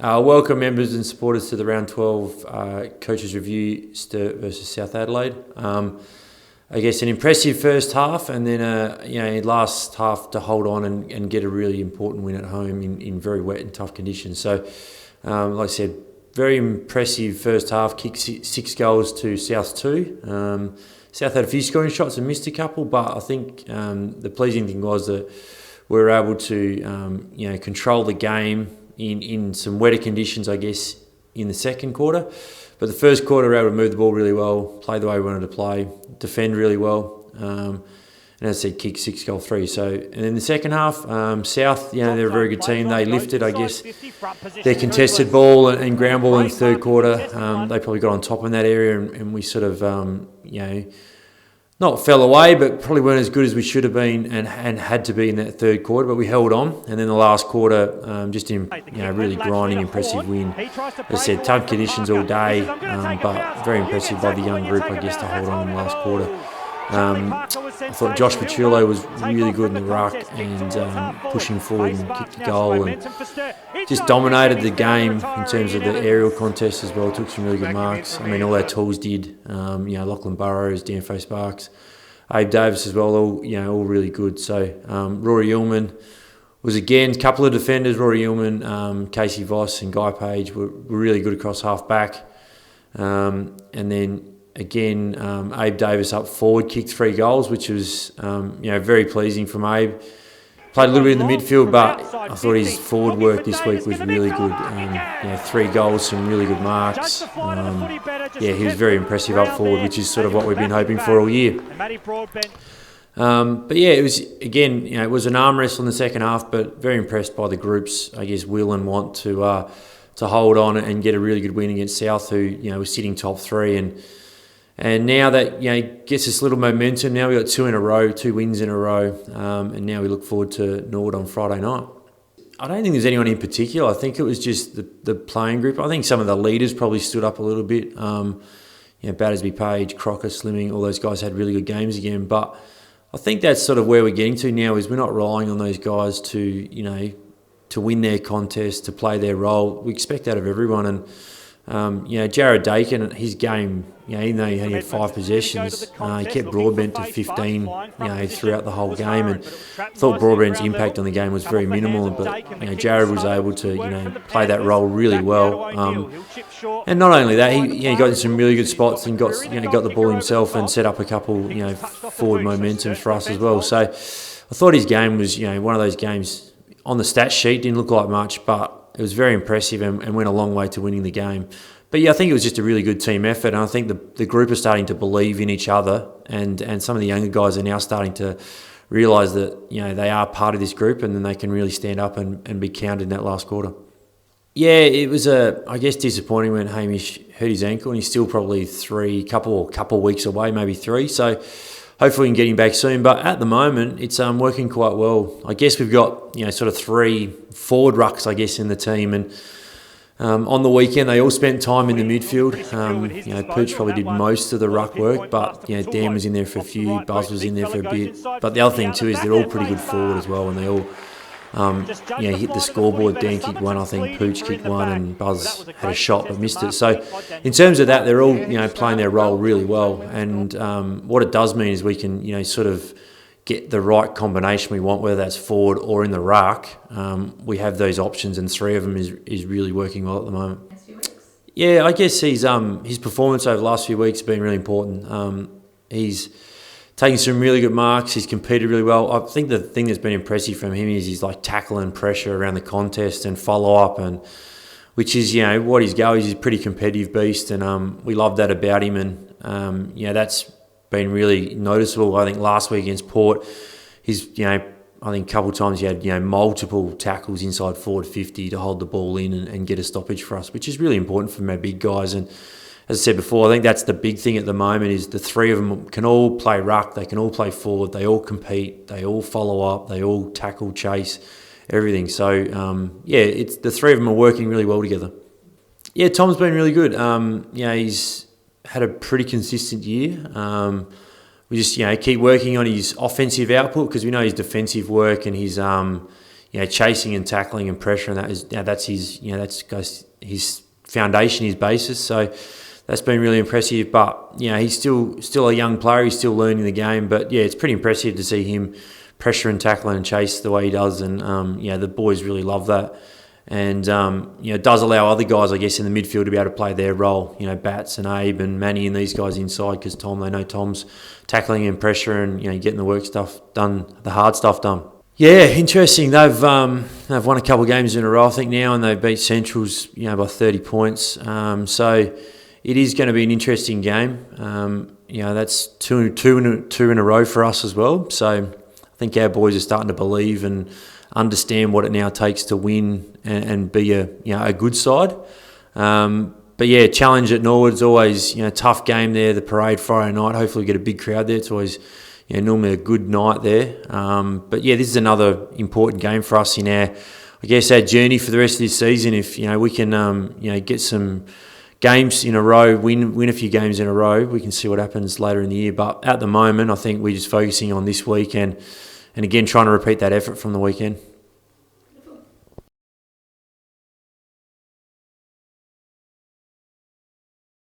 Welcome members and supporters to the Round 12 Coaches Review, Sturt versus South Adelaide. I guess an impressive first half, and then last half to hold on and get a really important win at home in very wet and tough conditions. So, like I said, very impressive first half. Kicked 6 goals to South 2. South had a few scoring shots and missed a couple, but I think the pleasing thing was that we were able to control the game in some wetter conditions, I guess, in the second quarter. But the first quarter, we were able to move the ball really well, play the way we wanted to play, defend really well, and as I said, kick 6 goal 3. So, and in the second half, South, they're a very good team. They lifted, I guess, their contested ball and ground ball in the third quarter. They probably got on top in that area, and we sort of, not fell away, but probably weren't as good as we should have been and had to be in that third quarter. But we held on, and then the last quarter, just in really grinding, impressive win. As I said, tough conditions all day, but very impressive by the young group, I guess, to hold on in the last quarter. I thought Josh Pachulo was really good in the ruck and pushing forward and kicked the goal and just dominated the game in terms of the aerial contest as well. Took some really good marks. I mean, all our tools did. Lachlan Burrows, Danfo Sparks, Abe Davis as well. All really good. So Rory Ullman was again a couple of defenders. Rory Ullman, Casey Voss, and Guy Page were really good across half back, and then. Again, Abe Davis up forward, kicked 3 goals, which was very pleasing from Abe. Played a little bit in the midfield, but I thought his forward work this week was really good. 3 goals, some really good marks. He was very impressive up forward, which is sort of what we've been hoping for all year. It was again, it was an arm wrestle in the second half, but very impressed by the group's, I guess, will and want to hold on and get a really good win against South, who was sitting top 3 And now that gets us a little momentum. Now we've got 2 wins in a row, and now we look forward to Nord on Friday night. I don't think there's anyone in particular. I think it was just the playing group. I think some of the leaders probably stood up a little bit. Battersby, Page, Crocker, Slimming, all those guys had really good games again. But I think that's sort of where we're getting to now, is we're not relying on those guys to win their contest, to play their role. We expect that of everyone. And Jared Dakin, his game, even though he only had 5 possessions, he kept Broadbent to 15, throughout the whole game, and I thought Broadbent's impact on the game was very minimal. But Jared was able to play that role really well, and not only that, he got in some really good spots and got the ball himself and set up a couple forward momentums for us as well. So I thought his game was one of those games on the stat sheet didn't look like much, but it was very impressive and went a long way to winning the game. But I think it was just a really good team effort, and I think the group are starting to believe in each other, and some of the younger guys are now starting to realise that they are part of this group, and then they can really stand up and be counted in that last quarter. Yeah, it was I guess disappointing when Hamish hurt his ankle, and he's still probably couple weeks away, maybe 3. So hopefully we can get him back soon. But at the moment, it's working quite well. I guess we've got sort of 3 forward rucks, I guess, in the team, and on the weekend they all spent time in the midfield. Pooch probably did most of the ruck work, but Dan was in there for a few, Buzz was in there for a bit. But the other thing too is they're all pretty good forward as well, and they all hit the scoreboard. Dan kicked 1, I think Pooch kicked 1, and Buzz had a shot but missed it. So in terms of that, they're all playing their role really well, and what it does mean is we can sort of get the right combination we want, whether that's forward or in the ruck. We have those options, and 3 of them is really working well at the moment. Yeah, I guess his performance over the last few weeks has been really important. He's taking some really good marks. He's competed really well. I think the thing that's been impressive from him is his tackle and pressure around the contest and follow up, and which is what his go is. He's a pretty competitive beast, and we love that about him. And that's been really noticeable. I think last week against Port, he's I think a couple of times he had multiple tackles inside forward 50 to hold the ball in and get a stoppage for us, which is really important for our big guys. And as I said before, I think that's the big thing at the moment, is the 3 of them can all play ruck, they can all play forward, they all compete, they all follow up, they all tackle, chase, everything. So it's the 3 of them are working really well together. Yeah, Tom's been really good. He's had a pretty consistent year. We just keep working on his offensive output, because we know his defensive work and his chasing and tackling and pressure, and that's his his foundation, his basis. So that's been really impressive. But he's still a young player. He's still learning the game. But it's pretty impressive to see him pressure and tackling and chase the way he does. And the boys really love that. And it does allow other guys, I guess, in the midfield to be able to play their role. Bats and Abe and Manny and these guys inside, because they know Tom's tackling and pressure and getting the work stuff done, the hard stuff done. Yeah, interesting. They've won a couple of games in a row, I think, now, and they beat Centrals by 30 points. So it is going to be an interesting game. That's two in a row for us as well. So I think our boys are starting to believe and understand what it now takes to win and be a good side. But challenge at Norwood's always tough game there. The parade Friday night. Hopefully we get a big crowd there. It's always normally a good night there. But this is another important game for us in our journey for the rest of this season. If we can get some games in a row, win a few games in a row, we can see what happens later in the year. But at the moment, I think we're just focusing on this week and again trying to repeat that effort from the weekend.